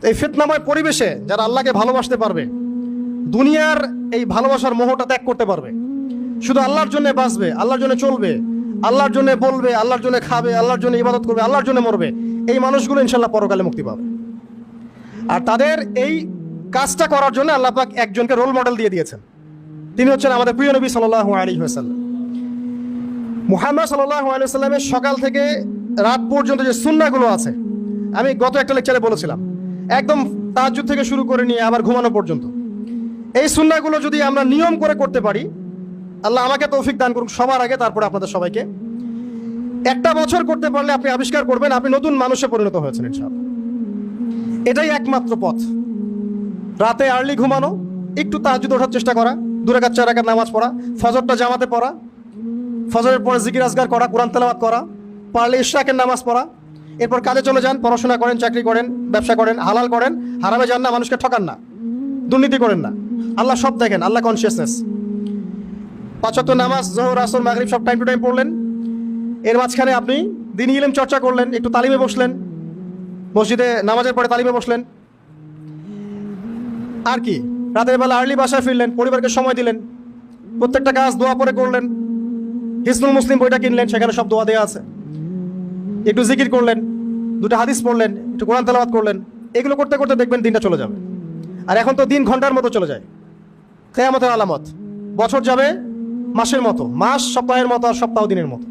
এই ফিতনাময় পরিবেশে যারা আল্লাহকে ভালোবাসতে পারবে, দুনিয়ার এই ভালোবাসার মোহটা ত্যাগ করতে পারবে, শুধু আল্লাহর জন্য বাঁচবে, আল্লাহর জন্য চলবে, আল্লাহর জন্য বলবে, আল্লাহর জন্য খাবে, আল্লাহর জন্য ইবাদত করবে, আল্লাহর জন্য মরবে, এই মানুষগুলো ইনশাল্লাহ পরকালে মুক্তি পাবে। আর তাদের এই কাজটা করার জন্য আল্লাহ পাক একজনকে রোল মডেল দিয়ে দিয়েছেন। তিনি হচ্ছেন আমাদের প্রিয় নবী সাল্লাল্লাহু আলাইহি ওয়াসাল্লাম। মুহাম্মদ সাল্লাল্লাহু আলাইহি ওয়াসাল্লামের সকাল থেকে রাত পর্যন্ত যে সুন্নাহগুলো আছে, আমি গত একটা লেকচারে বলেছিলাম, একদম তাহাজ্জুদ থেকে শুরু করে নিয়ে আবার ঘুমানো পর্যন্ত এই সুন্নাহগুলো যদি আমরা নিয়ম করে করতে পারি, আল্লাহ আমাকে তৌফিক দান করুক সবার আগে, তারপরে আপনাদের সবাইকে। একটা বছর করতে পারলে আপনি আবিষ্কার করবেন আপনি নতুন মানুষে পরিণত হয়েছেন ইনশাআল্লাহ। এটাই একমাত্র পথ। রাতে আর্লি ঘুমানো, একটু তাহাজ্জুদ ওঠার চেষ্টা করা, 2 রাকাত 4 রাকাত নামাজ পড়া, ফজরটা জামাতে পড়া, ফজরের পরে জিকির আজগার করা, কোরআন তেলাওয়াত করা, পারলে ইশরাকের নামাজ পড়া, এরপর কাজে চলে যান, পড়াশোনা করেন, চাকরি করেন, ব্যবসা করেন, হালাল করেন, হারামে যান না, মানুষকে ঠকান না, দুর্নীতি করেন না। আল্লাহ সব দেখেন, আল্লাহ কনসিয়াসনেস। 5 ওয়াক্ত নামাজ, যোহর, আসর, মাগরিব সব টাইম টু টাইম পড়লেন। এর মাঝখানে আপনি দ্বীনি ইলম চর্চা করলেন, একটু তালিমে বসলেন, মসজিদে নামাজের পরে তালিমে বসলেন। আর কি, রাতের বেলা আর্লি বাসায় ফিরলেন, পরিবারকে সময় দিলেন, প্রত্যেকটা কাজ দোয়া পরে করলেন, হিসনুল মুসলিম বইটা কিনলেন, সেখানে সব দোয়া দেওয়া আছে, একটু জিকির করলেন, 2টা হাদিস পড়লেন, একটু কোরআন তেলাওয়াত করলেন। এগুলো করতে করতে দেখবেন দিনটা চলে যাবে। আর এখন তো দিন ঘন্টার মতো চলে যায়, কিয়ামতের আলামত। বছর যাবে মাসের মতো, মাস সপ্তাহের মতো, আর সপ্তাহ দিনের মতো।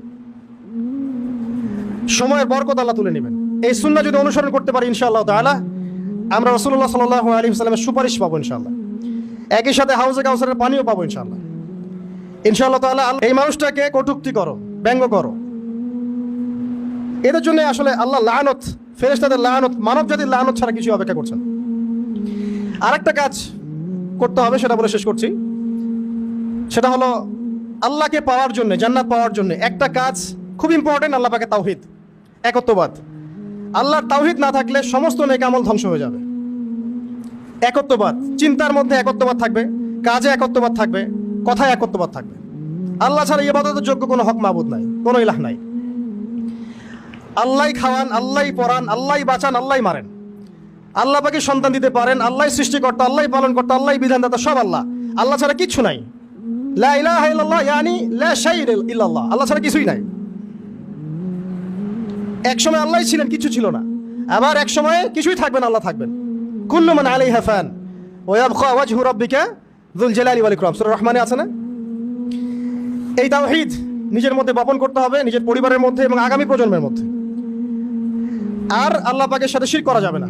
সময়ের বরকত আল্লাহ তুলে নেবেন। এই সুন্নাহ যদি অনুসরণ করতে পারি ইনশাআল্লাহ তাআলা, আমরা রাসূলুল্লাহ সাল্লাল্লাহু আলাইহি ওয়াসাল্লামের সুপারিশ পাবো ইনশাআল্লাহ। একই সাথে হাউজে কাউসারের পানিও পাবো ইনশাআল্লাহ। ইনশাআল্লাহ তাআলা এই মানুষটাকে কটূক্তি করো, ব্যঙ্গ করো, এদের জন্য আসলে আল্লাহ লানত, ফেরেশতাদের লানত, মানব জাতির লানত ছাড়া কিছু অপেক্ষা করছেন। আরেকটা কাজ করতে হবে, সেটা বলে শেষ করছি। সেটা হলো আল্লাহকে পাওয়ার জন্য, জান্নাত পাওয়ার জন্য একটা কাজ খুব ইম্পর্টেন্ট, আল্লাহ পাকে তাওহীদ, একত্ববাদ। আল্লাহর তাওহীদ না থাকলে সমস্ত নেক আমল ধ্বংস হয়ে যাবে। একত্ববাদ, চিন্তার মধ্যে একত্ববাদ থাকবে, কাজে একত্ববাদ থাকবে, কথায় একত্ববাদ থাকবে। আল্লাহ ছাড়া ইবাদতের যোগ্য কোনো হক মাবুদ নাই, কোনো ইলাহ নাই। আল্লাহই খাওয়ান, আল্লাহই পড়ান, আল্লাহই বাঁচান, আল্লাহই মারেন। আল্লাহ পাকে সন্তান দিতে পারেন, আল্লাহই সৃষ্টিকর্তা, আল্লাহই পালনকর্তা, আল্লাহই বিধানদাতা, সব আল্লাহ। আল্লাহ ছাড়া কিচ্ছু নাই। লা ইলাহা ইল্লাল্লাহ ইয়ানি লা শাই'a ইল্লাল্লাহ, আল্লাহ ছাড়া কিছুই নাই। এক সময় আল্লাহই ছিলেন, কিছু ছিল না, আবার এক সময়ে কিছুই থাকবেন, আল্লাহ থাকবেন। কুল্লু মান আলাইহা ফান ওয়া ইয়াবকা ওয়াজহু রাব্বিকা যুল জালালি ওয়াল ইকরাম, সূরা রহমানে আছে না? এই তাওহীদ নিজের মধ্যে বপন করতে হবে, নিজের পরিবারের মধ্যে এবং আগামী প্রজন্মের মধ্যে। আর আল্লাহ পাকের সাথে শিরক করা যাবে না।